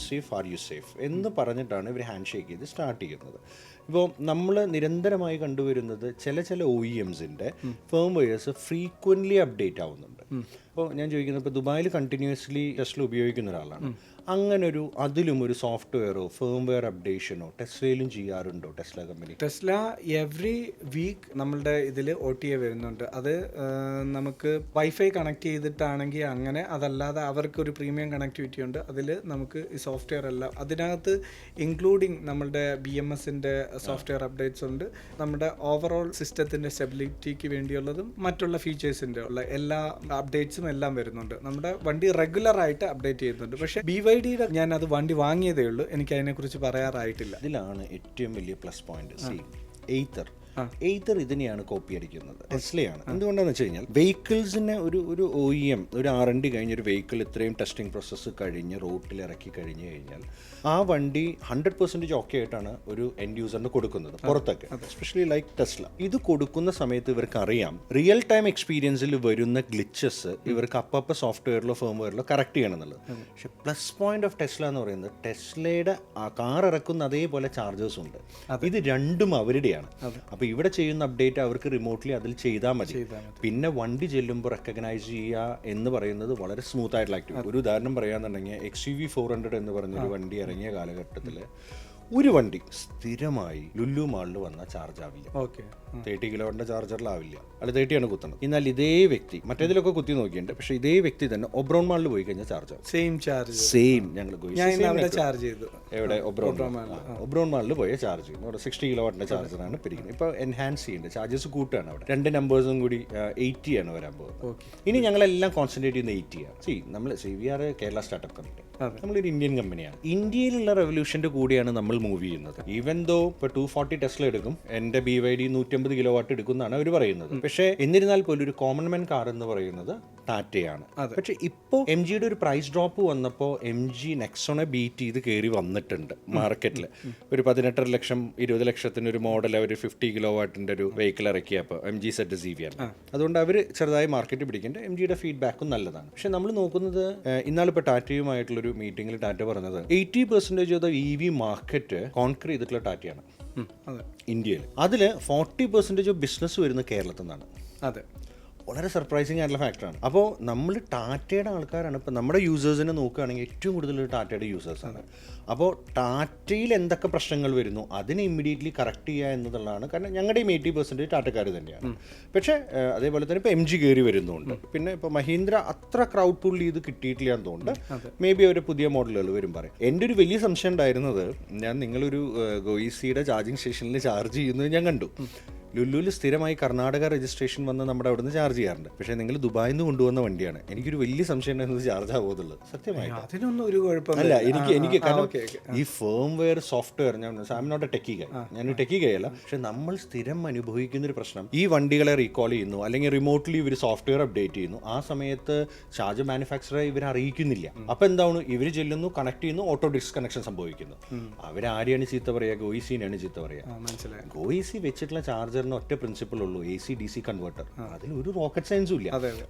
സേഫ് എന്ന് പറഞ്ഞിട്ടാണ് ഇവർ ഹാൻഡ് ഷേക്ക് ചെയ്ത് സ്റ്റാർട്ട് ചെയ്യുന്നത്. ഇപ്പോൾ നമ്മൾ നിരന്തരമായി കണ്ടുവരുന്നത് ചില OEMs-ന്റെ ഫേംവെയർസ് ഫ്രീക്വൻ്റ്ലി അപ്ഡേറ്റ് ആവുന്നുണ്ട്. അപ്പോൾ ഞാൻ ചോദിക്കുന്നത്, ഇപ്പോൾ ദുബായിൽ കണ്ടിന്യൂസ്ലി ടെസ്ല ഉപയോഗിക്കുന്ന ഒരാളാണ്, അങ്ങനൊരു അതിലും ഒരു സോഫ്റ്റ്വെയറോ ഫേംവെയർ അപ്ഡേഷനോ ടെസ്ലയിലും ചെയ്യാറുണ്ടോ Tesla company? Tesla every week നമ്മളുടെ ഇതിൽ OTA വരുന്നുണ്ട്. അത് നമുക്ക് വൈഫൈ കണക്ട് ചെയ്തിട്ടാണെങ്കിൽ അങ്ങനെ, അതല്ലാതെ അവർക്കൊരു പ്രീമിയം കണക്ടിവിറ്റി ഉണ്ട്. അതിൽ നമുക്ക് ഈ സോഫ്റ്റ്വെയർ എല്ലാം അതിനകത്ത് ഇൻക്ലൂഡിങ് നമ്മളുടെ BMS-ൻ്റെ സോഫ്റ്റ്വെയർ അപ്ഡേറ്റ്സ് ഉണ്ട്. നമ്മുടെ ഓവറോൾ സിസ്റ്റത്തിൻ്റെ സ്റ്റെബിലിറ്റിക്ക് വേണ്ടിയുള്ളതും മറ്റുള്ള ഫീച്ചേഴ്സിൻ്റെ ഉള്ള എല്ലാ അപ്ഡേറ്റ്സും എല്ലാം വരുന്നുണ്ട്. നമ്മുടെ വണ്ടി റെഗുലറായിട്ട് അപ്ഡേറ്റ് ചെയ്യുന്നുണ്ട്. പക്ഷേ BYD-യുടെ ഞാൻ അത് വണ്ടി വാങ്ങിയതേ ഉള്ളൂ, എനിക്ക് അതിനെക്കുറിച്ച് പറയാറായിട്ടില്ല. ഇതിലാണ് ഏറ്റവും വലിയ പ്ലസ് പോയിന്റ്. എയ്തർ ഇതിനെയാണ് കോപ്പി അടിക്കുന്നത്, ടെസ്ലയാണ്. എന്തുകൊണ്ടാണെന്ന് വെച്ച് കഴിഞ്ഞാൽ വെഹിക്കിൾസിനെ ഒരു OEM ഒരു R&D കഴിഞ്ഞ ഒരു വെഹിക്കിൾ ഇത്രയും ടെസ്റ്റിംഗ് പ്രോസസ്സ് കഴിഞ്ഞ് റോട്ടിൽ ഇറക്കി കഴിഞ്ഞ് കഴിഞ്ഞാൽ ആ വണ്ടി 100% ഓക്കെ ആയിട്ടാണ് ഒരു എൻഡ് യൂസറിന് കൊടുക്കുന്നത് പുറത്തൊക്കെ, എസ്പെഷ്യലി ലൈക്ക് ടെസ്ല. ഇത് കൊടുക്കുന്ന സമയത്ത് ഇവർക്ക് അറിയാം റിയൽ ടൈം എക്സ്പീരിയൻസിൽ വരുന്ന ഗ്ലിച്ചസ് ഇവർക്ക് അപ്പപ്പോൾ സോഫ്റ്റ്വെയറിലോ ഫേംവെയറിലോ കറക്റ്റ് ചെയ്യണം എന്നുള്ളത്. പക്ഷെ പ്ലസ് പോയിന്റ് ഓഫ് ടെസ്ല എന്ന് പറയുന്നത് ടെസ്ലയുടെ ആ കാർ ഇറക്കുന്ന അതേപോലെ ചാർജേഴ്സും ഉണ്ട്. ഇത് രണ്ടും അവരുടെയാണ്. അപ്പോൾ ഇവിടെ ചെയ്യുന്ന അപ്ഡേറ്റ് അവർക്ക് റിമോട്ട്ലി അതിൽ ചെയ്താൽ മതി. പിന്നെ വണ്ടി ചെല്ലുമ്പോൾ റെക്കഗ്നൈസ് ചെയ്യുക എന്ന് പറയുന്നത് വളരെ സ്മൂത്ത് ആയിട്ടുള്ള ആക്ടിവിറ്റി. ഒരു ഉദാഹരണം പറയാന്നുണ്ടെങ്കിൽ XUV 400 എന്ന് പറഞ്ഞൊരു വണ്ടി ഇറങ്ങിയ കാലഘട്ടത്തിൽ ഒരു വണ്ടി സ്ഥിരമായി ലുലു മാളിൽ വന്നാൽ ചാർജ് ആവില്ല. 30 കിലോവാട്ടിന്റെ ചാർജറിലാവില്ല, അല്ല 30 ആണ് കുത്തുന്നത്. എന്നാൽ ഇതേ വ്യക്തി മറ്റേതിലൊക്കെ കുത്തി നോക്കിയിട്ടുണ്ട്, പക്ഷേ ഇതേ വ്യക്തി തന്നെ ഒബ്രോൺ മാളിൽ പോയി കഴിഞ്ഞാൽ ചാർജ് ആവും. സെയിം ഞങ്ങൾ ചാർജ് ചെയ്തു. എവിടെ? ഒബ്രോൺ മാളിൽ പോയി ചാർജ് ചെയ്യും. അവിടെ 60 കിലോവാട്ടിന്റെ ചാർജറാണ് പിരിക്കുന്നത്. ഇപ്പോൾ എൻഹാൻസ് ചെയ്യുന്നുണ്ട്, ചാർജസ് കൂട്ടുകയാണ്. അവിടെ 2 നമ്പേഴ്സും കൂടി 80 ആണ് വരാൻ പോകുന്നത്. ഇനി ഞങ്ങളെല്ലാം കോൺസെൻട്രേറ്റ് ചെയ്യുന്ന 80 ആണ്. നമ്മൾ CVR കേരള സ്റ്റാർട്ടപ്പ് കമ്പനി, നമ്മളൊരു ഇന്ത്യൻ കമ്പനിയാണ്. ഇന്ത്യയിലുള്ള റെവല്യൂഷന്റെ കൂടിയാണ് നമ്മൾ മൂവ് ചെയ്യുന്നത്. ഈവൻ ദോ ഇപ്പോൾ 240 ടെസ്ല എടുക്കും, എൻ്റെ BYD 150 കിലോവാട്ട് എടുക്കുന്നതാണ് അവർ പറയുന്നത്. പക്ഷേ എന്നിരുന്നാൽ പോലും ഒരു കോമൺ മാൻ കാർ എന്ന് പറയുന്നത് ടാറ്റയാണ്. പക്ഷെ ഇപ്പോൾ MGയുടെ ഒരു പ്രൈസ് ഡ്രോപ്പ് വന്നപ്പോൾ MG നെക്സോണെ ബീറ്റ് ചെയ്ത് കയറി വന്നിട്ടുണ്ട് മാർക്കറ്റിൽ. ഒരു 18 ലക്ഷം 20 ലക്ഷത്തിന് ഒരു മോഡൽ അവർ 50 കിലോവാട്ടിന്റെ ഒരു വെഹിക്കിൾ ഇറക്കിയപ്പോൾ MG സെറ്റ് CV ആണ്. അതുകൊണ്ട് അവർ ചെറുതായി മാർക്കറ്റ് പിടിക്കേണ്ട. MGയുടെ ഫീഡ്ബാക്കും നല്ലതാണ്. പക്ഷെ നമ്മൾ നോക്കുന്നത്, ഇന്നാളിപ്പോൾ ടാറ്റയുമായിട്ടുള്ളൊരു മീറ്റിംഗിൽ ടാറ്റ പറഞ്ഞത് 80% ഓഫ് EV മാർക്കറ്റ് കോൺക്രീറ്റ് ചെയ്തിട്ടുള്ള ടാറ്റയാണ് ഇന്ത്യയിൽ. അതിൽ 40% ഓഫ് ബിസിനസ് വരുന്നത് കേരളത്തിൽ നിന്നാണ്. വളരെ സർപ്രൈസിങ് ആയിട്ടുള്ള ഫാക്ടറാണ്. അപ്പോൾ നമ്മൾ ടാറ്റയുടെ ആൾക്കാരാണ്. ഇപ്പോൾ നമ്മുടെ യൂസേഴ്സിനെ നോക്കുകയാണെങ്കിൽ ഏറ്റവും കൂടുതൽ ടാറ്റയുടെ യൂസേഴ്സാണ്. അപ്പോൾ ടാറ്റയിൽ എന്തൊക്കെ പ്രശ്നങ്ങൾ വരുന്നു അതിനെ ഇമ്മീഡിയറ്റ്ലി കറക്റ്റ് ചെയ്യുക എന്നുള്ളതാണ്. കാരണം ഞങ്ങളുടെയും 80% ടാറ്റക്കാർ തന്നെയാണ്. പക്ഷേ അതേപോലെ തന്നെ ഇപ്പോൾ MG കയറി വരുന്നുണ്ട്. പിന്നെ ഇപ്പോൾ മഹീന്ദ്ര അത്ര ക്രൗഡ് പുൾ ചെയ്ത് കിട്ടിയിട്ടില്ല എന്ന് തോന്നുന്നുണ്ട്. മേ ബി അവർ പുതിയ മോഡലുകൾ വരും പറയും. എൻ്റെ ഒരു വലിയ സംശയം ഉണ്ടായിരുന്നത്, ഞാൻ നിങ്ങളൊരു ഗോയിസിയുടെ ചാർജിങ് സ്റ്റേഷനിൽ ചാർജ് ചെയ്യുന്നത് ഞാൻ കണ്ടു. ലുലുവിൽ സ്ഥിരമായി കർണാടക രജിസ്ട്രേഷൻ വന്ന് നമ്മുടെ അവിടെ നിന്ന് ചാർജ് ചെയ്യാറുണ്ട്. പക്ഷേ നിങ്ങൾ ദുബായിൽ നിന്ന് കൊണ്ടുവന്ന വണ്ടിയാണ്. എനിക്കൊരു വലിയ സംശയം ഉണ്ടായിരുന്നത് ചാർജ് ആവുമെന്നുള്ളത്. സത്യമായിട്ട് അതിനൊന്നും ഒരു കുഴപ്പമില്ല. അല്ല, എനിക്ക് കാരണം ഈ ഫേം വെയർ സോഫ്റ്റ്വെയർ, ഞാൻ I'm not a techie guy, ഞാനൊരു ടെക്കി ഗൈ അല്ല. പക്ഷെ നമ്മൾ സ്ഥിരം അനുഭവിക്കുന്ന ഒരു പ്രശ്നം, ഈ വണ്ടികളെ റീകോൾ ചെയ്യുന്നു അല്ലെങ്കിൽ റിമോട്ട്ലി ഇവർ സോഫ്റ്റ്വെയർ അപ്ഡേറ്റ് ചെയ്യുന്നു. ആ സമയത്ത് ചാർജ് മാനുഫാക്ചറെ ഇവർ അറിയിക്കുന്നില്ല. അപ്പോൾ എന്താണ്, ഇവർ ചെല്ലുന്നു, കണക്ട് ചെയ്യുന്നു, ഓട്ടോ ഡിസ്കണക്ഷൻ സംഭവിക്കുന്നു. അവരാരെയാണ് ചീത്ത പറയുക? ഗോയിസിനെയാണ് ചീത്ത പറയുക. മനസ്സിലായി. ഗോയിസി വെച്ചിട്ടുള്ള ചാർജറിന് ഒറ്റ പ്രിൻസിപ്പിൾ ഉള്ളൂ, AC/DC കൺവേർട്ടർ. അതിൽ ഒരു റോക്കറ്റ് സയൻസും ഇല്ല.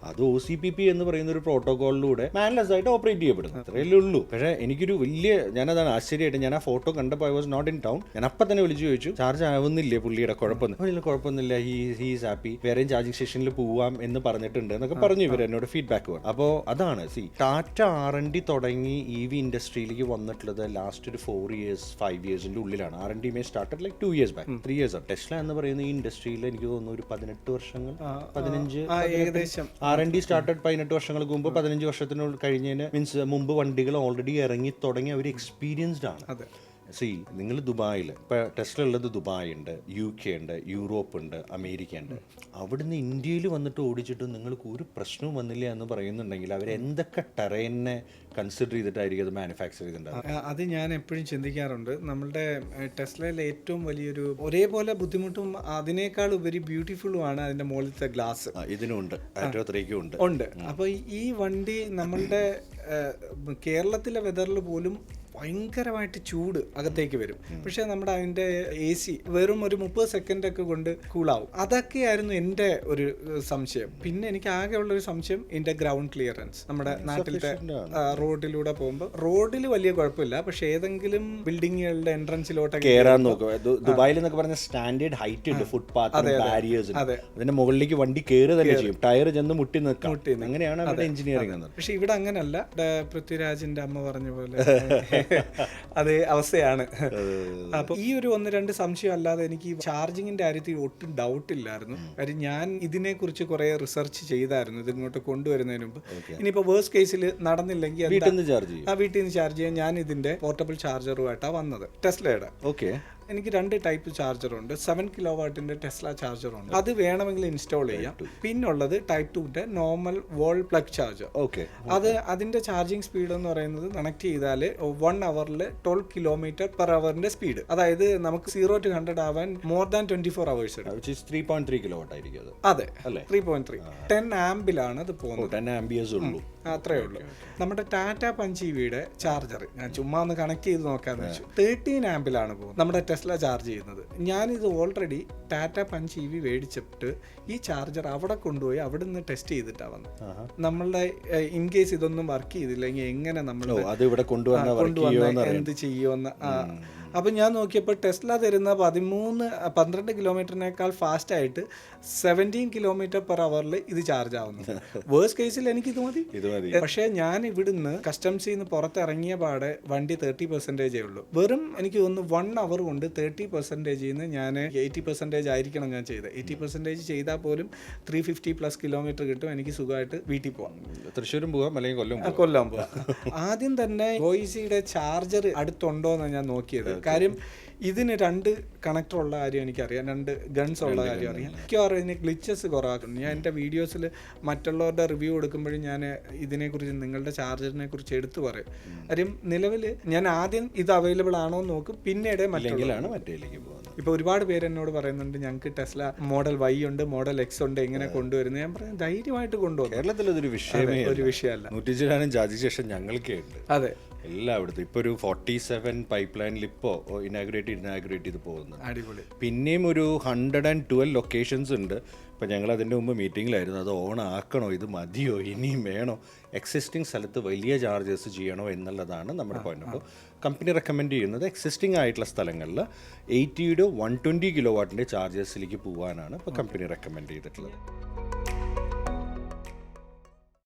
അത് OCPP എന്ന് പറയുന്ന ഒരു പ്രോട്ടോകോളിലൂടെ മാൻലെസ് ആയിട്ട് ഓപ്പറേറ്റ് ചെയ്യപ്പെടുന്നു. അത്രയല്ലേ ഉള്ളൂ. പക്ഷേ എനിക്കൊരു വലിയ, ഞാനതാണ് ആശ്ചര്യമായിട്ട്, ഞാൻ ആ ഫോട്ടോ കണ്ടപ്പോൾ I was not in town. ഞാൻ അപ്പം തന്നെ വിളിച്ചു ചോദിച്ചു, ചാർജ് ആവുന്നില്ലേ പുള്ളിയുടെ? കുഴപ്പമൊന്നുമില്ല, ഹീസ് ഹാപ്പി, വേറെയും ചാർജിങ് സ്റ്റേഷനിൽ പോവാം എന്ന് പറഞ്ഞിട്ടുണ്ട് എന്നൊക്കെ പറഞ്ഞു ഇവർ എന്നോട് ഫീഡ്ബാക്ക് പറഞ്ഞു. അപ്പോൾ അതാണ് ടാറ്റ R&D തുടങ്ങി EV ഇൻഡസ്ട്രിയിലേക്ക് വന്നിട്ടുള്ളത് ലാസ്റ്റ് ഒരു 4 years 5 yearsന്റെ ഉള്ളിലാണ്. R&D may started like 2 years back, 3 years ആണ്. ടെസ്ല എന്ന് പറയുന്ന ഈ ഇൻഡസ്ട്രിയിൽ എനിക്ക് തോന്നുന്നു ഒരു 18 വർഷങ്ങൾ, 15 ഏകദേശം. R&D സ്റ്റാർട്ടഡ് 18 വർഷങ്ങൾക്ക് മുമ്പ്. 15 വർഷത്തിനുള്ളിൽ കഴിഞ്ഞതിന് മീൻസ് മുമ്പ് വണ്ടികൾ ഓൾറെഡി ഇറങ്ങി തുടങ്ങി, അവർ എക്സ്പീരിയൻസ്ഡ് ആണ്. നിങ്ങൾ ദുബായിൽ ഇപ്പോൾ ടെസ്ല ഉള്ളത്, ദുബായ് ഉണ്ട്, UK ഉണ്ട്, യൂറോപ്പ് ഉണ്ട്, അമേരിക്ക ഉണ്ട്. അവിടുന്ന് ഇന്ത്യയിൽ വന്നിട്ട് ഓടിച്ചിട്ട് നിങ്ങൾക്ക് ഒരു പ്രശ്നവും വന്നില്ല എന്ന് പറയുന്നുണ്ടെങ്കിൽ അവർ എന്തൊക്കെ ടെറൈനെ കൺസിഡർ ചെയ്തിട്ടായിരിക്കും അത് മാനുഫാക്ചർ ചെയ്തിട്ടുണ്ടാകും. അത് ഞാൻ എപ്പോഴും ചിന്തിക്കാറുണ്ട്. നമ്മളുടെ ടെസ്ലയിലെ ഏറ്റവും വലിയൊരു ഒരേപോലെ ബുദ്ധിമുട്ടും അതിനേക്കാൾ ഉപരി ബ്യൂട്ടിഫുള്ളും ആണ് അതിൻ്റെ മുകളിലത്തെ ഗ്ലാസ്. ഇതിനുണ്ട്, ആറ്റോത്രയ്ക്കും ഉണ്ട്. അപ്പോൾ ഈ വണ്ടി നമ്മളുടെ കേരളത്തിലെ വെതറിൽ പോലും ഭയങ്കരമായിട്ട് ചൂട് അകത്തേക്ക് വരും. പക്ഷേ നമ്മുടെ അതിൻ്റെ AC വെറും ഒരു 30 സെക്കൻഡൊക്കെ കൊണ്ട് കൂളാവും. അതൊക്കെയായിരുന്നു എൻ്റെ ഒരു സംശയം. പിന്നെ എനിക്ക് ആകെയുള്ളൊരു സംശയം ഇതിൻ്റെ ഗ്രൗണ്ട് ക്ലിയറൻസ്. നമ്മുടെ നാട്ടിലത്തെ റോഡിലൂടെ പോകുമ്പോൾ റോഡിൽ വലിയ കുഴപ്പമില്ല, പക്ഷെ ഏതെങ്കിലും ബിൽഡിങ്ങുകളുടെ എൻട്രൻസിലോട്ടൊക്കെ കയറാൻ നോക്കുക. ദുബായിൽ എന്നൊക്കെ പറഞ്ഞ സ്റ്റാൻഡേർഡ് ഹൈറ്റ് ഉണ്ട്, ഫുട്പാത്ത്, ബാരിയേഴ്സ്. അതിന്റെ മുകളിലേക്ക് വണ്ടി കയറി തന്നെ ചെയ്യും, ടയർ ചെന്ന് മുട്ടി നിൽക്കാം. അങ്ങനെയാണ് അവിടെ എഞ്ചിനീയറിംഗ്. പക്ഷെ ഇവിടെ അങ്ങനല്ല. പൃഥ്വിരാജിന്റെ അമ്മ പറഞ്ഞ പോലെ അതേ അവസ്ഥയാണ്. അപ്പൊ ഈ ഒരു 1-2 സംശയം അല്ലാതെ എനിക്ക് ചാർജിങ്ങിന്റെ കാര്യത്തിൽ ഒട്ടും ഡൗട്ട് ഇല്ലായിരുന്നു. കാര്യം ഞാൻ ഇതിനെ കുറിച്ച് കുറെ റിസർച്ച് ചെയ്തായിരുന്നു ഇതിങ്ങോട്ട് കൊണ്ടുവരുന്നതിന് മുമ്പ്. ഇനിയിപ്പോ വേഴ്സ്റ്റ് കേസിൽ നടന്നില്ലെങ്കിൽ വീട്ടിൽ നിന്ന് ചാർജ് ചെയ്യാൻ ഞാൻ ഇതിന്റെ പോർട്ടബിൾ ചാർജറുമായിട്ടാണ് വന്നത്, ടെസ്ലയുടെ. എനിക്ക് 2 ടൈപ്പ് ചാർജറുണ്ട്. 7 കിലോവാട്ടിന്റെ ടെസ്ല ചാർജറുണ്ട്. അത് വേണമെങ്കിൽ ഇൻസ്റ്റാൾ ചെയ്യാം. പിന്നുള്ളത് ടൈപ്പ് 2ന്റെ നോർമൽ വോൾ പ്ലഗ് ചാർജർ. അത് അതിന്റെ ചാർജിങ് സ്പീഡ് എന്ന് പറയുന്നത് കണക്ട് ചെയ്താൽ 1 hourൽ 12 km/h സ്പീഡ്. അതായത് നമുക്ക് 0 to 100 ആവാൻ മോർ ദാൻ 24 hours എടുക്കും. 3.3 കിലോവാട്ട് ആയിരിക്കും അത്. അതെ, 3.3 10 ആംപിലാണ് അത് പോകുന്നത്. 10 ആംബിയേഴ്സ് ഉള്ളൂ, അത്രേ ഉള്ളൂ. നമ്മുടെ ടാറ്റ പഞ്ചീവിയുടെ ചാർജർ ഞാൻ ചുമ്മാ ഒന്ന് കണക്ട് ചെയ്ത് നോക്കാന്ന് വെച്ചു. 13 ആംപിലാണ് പോകുന്നത് നമ്മുടെ ടെസ്ല ചാർജ് ചെയ്യുന്നത്. ഞാനിത് ഓൾറെഡി ടാറ്റ പഞ്ചീവി മേടിച്ചിട്ട് ഈ ചാർജർ അവിടെ കൊണ്ടുപോയി അവിടെ നിന്ന് ടെസ്റ്റ് ചെയ്തിട്ടാണ് വന്നത്. നമ്മളുടെ ഇൻ കേസ് ഇതൊന്നും വർക്ക് ചെയ്തില്ലെങ്കിൽ എങ്ങനെ നമ്മൾ കൊണ്ടുവന്ന എന്ത് ചെയ്യുമെന്ന്. അപ്പം ഞാൻ നോക്കിയപ്പോൾ ടെസ്ല തരുന്ന 12 കിലോമീറ്ററിനേക്കാൾ ഫാസ്റ്റായിട്ട് 17 km/h ഇത് ചാർജ് ആവുന്നു. വേഴ്സ്റ്റ് കേസിൽ എനിക്കിത് മതി. പക്ഷേ ഞാൻ ഇവിടുന്ന് കസ്റ്റംസിൽ നിന്ന് പുറത്തിറങ്ങിയ പാടെ വണ്ടി 30% ഉള്ളൂ. വെറും എനിക്ക് തോന്നുന്നു 1 hour കൊണ്ട് 30% ഞാൻ 80% ആയിരിക്കണം ഞാൻ ചെയ്തത്. 80% ചെയ്താൽ പോലും 350+ കിലോമീറ്റർ കിട്ടും. എനിക്ക് സുഖമായിട്ട് വീട്ടിൽ പോവാം. തൃശ്ശൂരും പോവാം, അല്ലെങ്കിൽ കൊല്ലം പോവാം. ആദ്യം തന്നെ ഗോയിസിയുടെ ചാർജർ അടുത്തുണ്ടോ എന്നാണ് ഞാൻ നോക്കിയത്. കാര്യം ഇതിന് 2 കണക്ടർ ഉള്ള കാര്യം എനിക്കറിയാം, 2 ഗൺസ് ഉള്ള കാര്യം അറിയാം. മിക്കവാറും ഇതിന് ഗ്ലിച്ചസ് കുറവാക്കുന്നു. ഞാൻ എൻ്റെ വീഡിയോസിൽ മറ്റുള്ളവരുടെ റിവ്യൂ കൊടുക്കുമ്പോഴും ഞാൻ ഇതിനെക്കുറിച്ച്, നിങ്ങളുടെ ചാർജറിനെ കുറിച്ച് എടുത്തു പറയും. കാര്യം നിലവിൽ ഞാൻ ആദ്യം ഇത് അവൈലബിൾ ആണോ എന്ന് നോക്കും, പിന്നീട് മറ്റേലേക്ക് പോകുന്നത്. ഇപ്പോൾ ഒരുപാട് പേര് എന്നോട് പറയുന്നുണ്ട് ഞങ്ങൾക്ക് ടെസ്ല മോഡൽ Y ഉണ്ട്, മോഡൽ X ഉണ്ട്, എങ്ങനെ കൊണ്ടുവരുന്നത്. ഞാൻ പറയാം ധൈര്യമായിട്ട് കൊണ്ടുപോകും. കേരളത്തിൽ അതൊരു വിഷയമല്ല. 100 ചാർജിങ് സ്റ്റേഷൻ ഞങ്ങൾക്ക് ഉണ്ട്. അതെ, എല്ലായിടത്തും. ഇപ്പോൾ ഒരു 47 പൈപ്പ് ലൈനിൽ ഇപ്പോൾ ഇനാഗുറേറ്റ് ചെയ്ത് പോകുന്നത്. അടിപൊളി. പിന്നെയും ഒരു 112 ലൊക്കേഷൻസ് ഉണ്ട്. ഇപ്പോൾ ഞങ്ങൾ അതിൻ്റെ മുമ്പ് മീറ്റിങ്ങിലായിരുന്നു, അത് ഓൺ ആക്കണോ, ഇത് മതിയോ, ഇനിയും വേണോ, എക്സിസ്റ്റിംഗ് സ്ഥലത്ത് വലിയ ചാർജസ് ചെയ്യണോ എന്നുള്ളതാണ് നമ്മുടെ പോയിന്റ്. അപ്പോൾ കമ്പനി റെക്കമെൻഡ് ചെയ്യുന്നത് എക്സിസ്റ്റിംഗ് ആയിട്ടുള്ള സ്ഥലങ്ങളിൽ 80 to 120 കിലോവാട്ടിൻ്റെ ചാർജസിലേക്ക് പോകാനാണ് ഇപ്പോൾ കമ്പനി റെക്കമെൻഡ് ചെയ്തിട്ടുള്ളത്.